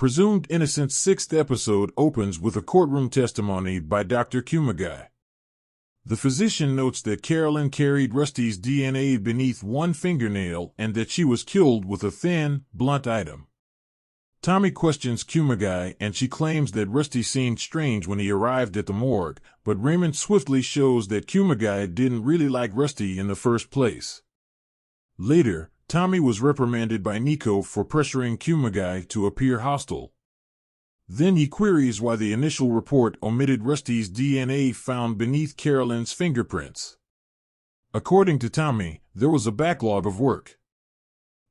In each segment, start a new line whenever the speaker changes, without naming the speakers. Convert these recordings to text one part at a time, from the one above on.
Presumed Innocent's sixth episode opens with a courtroom testimony by Dr. Kumagai. The physician notes that Carolyn carried Rusty's DNA beneath one fingernail and that she was killed with a thin, blunt item. Tommy questions Kumagai and she claims that Rusty seemed strange when he arrived at the morgue, but Raymond swiftly shows that Kumagai didn't really like Rusty in the first place. Later, Tommy was reprimanded by Nico for pressuring Kumagai to appear hostile. Then he queries why the initial report omitted Rusty's DNA found beneath Carolyn's fingerprints. According to Tommy, there was a backlog of work.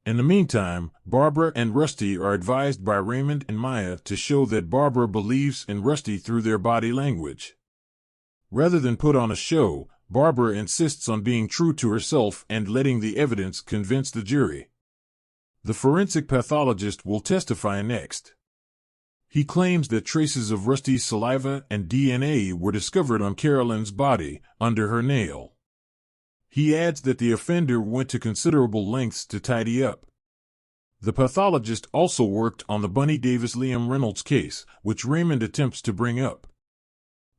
In the meantime, Barbara and Rusty are advised by Raymond and Maya to show that Barbara believes in Rusty through their body language. Rather than put on a show, Barbara insists on being true to herself and letting the evidence convince the jury. The forensic pathologist will testify next. He claims that traces of Rusty's saliva and DNA were discovered on Carolyn's body, under her nail. He adds that the offender went to considerable lengths to tidy up. The pathologist also worked on the Bunny Davis-Liam Reynolds case, which Raymond attempts to bring up.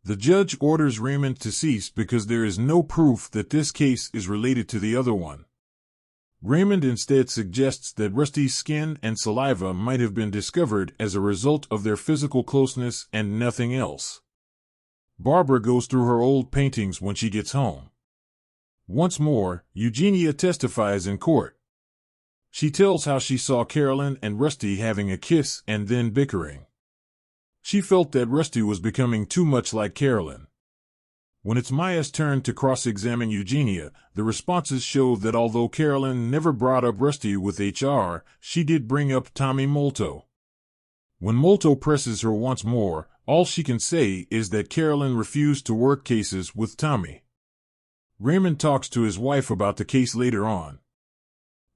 The judge orders Raymond to cease because there is no proof that this case is related to the other one. Raymond instead suggests that Rusty's skin and saliva might have been discovered as a result of their physical closeness and nothing else. Barbara goes through her old paintings when she gets home. Once more, Eugenia testifies in court. She tells how she saw Carolyn and Rusty having a kiss and then bickering. She felt that Rusty was becoming too much like Carolyn. When it's Maya's turn to cross-examine Eugenia, the responses show that although Carolyn never brought up Rusty with HR, she did bring up Tommy Molto. When Molto presses her once more, all she can say is that Carolyn refused to work cases with Tommy. Raymond talks to his wife about the case later on.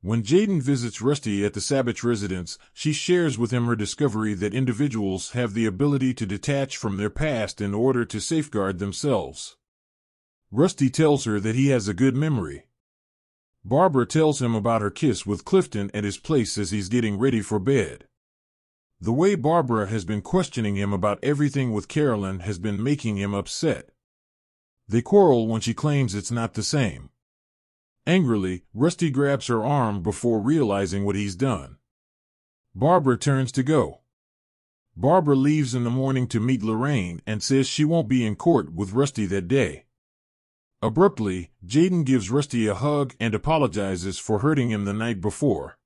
When Jaden visits Rusty at the Savage residence, she shares with him her discovery that individuals have the ability to detach from their past in order to safeguard themselves. Rusty tells her that he has a good memory. Barbara tells him about her kiss with Clifton at his place as he's getting ready for bed. The way Barbara has been questioning him about everything with Carolyn has been making him upset. They quarrel when she claims it's not the same. Angrily, Rusty grabs her arm before realizing what he's done. Barbara turns to go. Barbara leaves in the morning to meet Lorraine and says she won't be in court with Rusty that day. Abruptly, Jaden gives Rusty a hug and apologizes for hurting him the night before.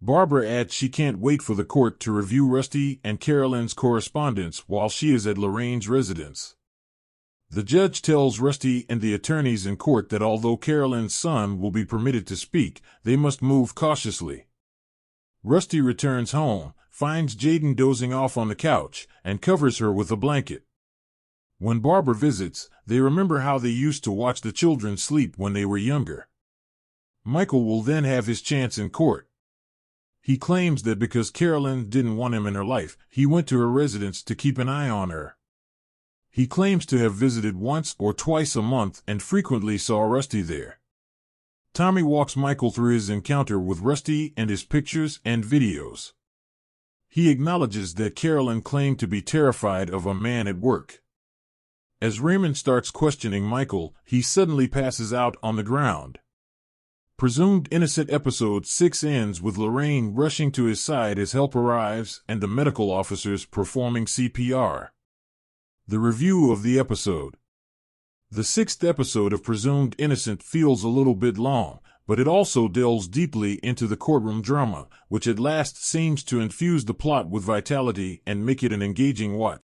Barbara adds she can't wait for the court to review Rusty and Carolyn's correspondence while she is at Lorraine's residence. The judge tells Rusty and the attorneys in court that although Carolyn's son will be permitted to speak, they must move cautiously. Rusty returns home, finds Jaden dozing off on the couch, and covers her with a blanket. When Barbara visits, they remember how they used to watch the children sleep when they were younger. Michael will then have his chance in court. He claims that because Carolyn didn't want him in her life, he went to her residence to keep an eye on her. He claims to have visited once or twice a month and frequently saw Rusty there. Tommy walks Michael through his encounter with Rusty and his pictures and videos. He acknowledges that Carolyn claimed to be terrified of a man at work. As Raymond starts questioning Michael, he suddenly passes out on the ground. Presumed Innocent Episode 6 ends with Lorraine rushing to his side as help arrives and the medical officers performing CPR. The review of the episode. The sixth episode of Presumed Innocent feels a little bit long, but it also delves deeply into the courtroom drama, which at last seems to infuse the plot with vitality and make it an engaging watch.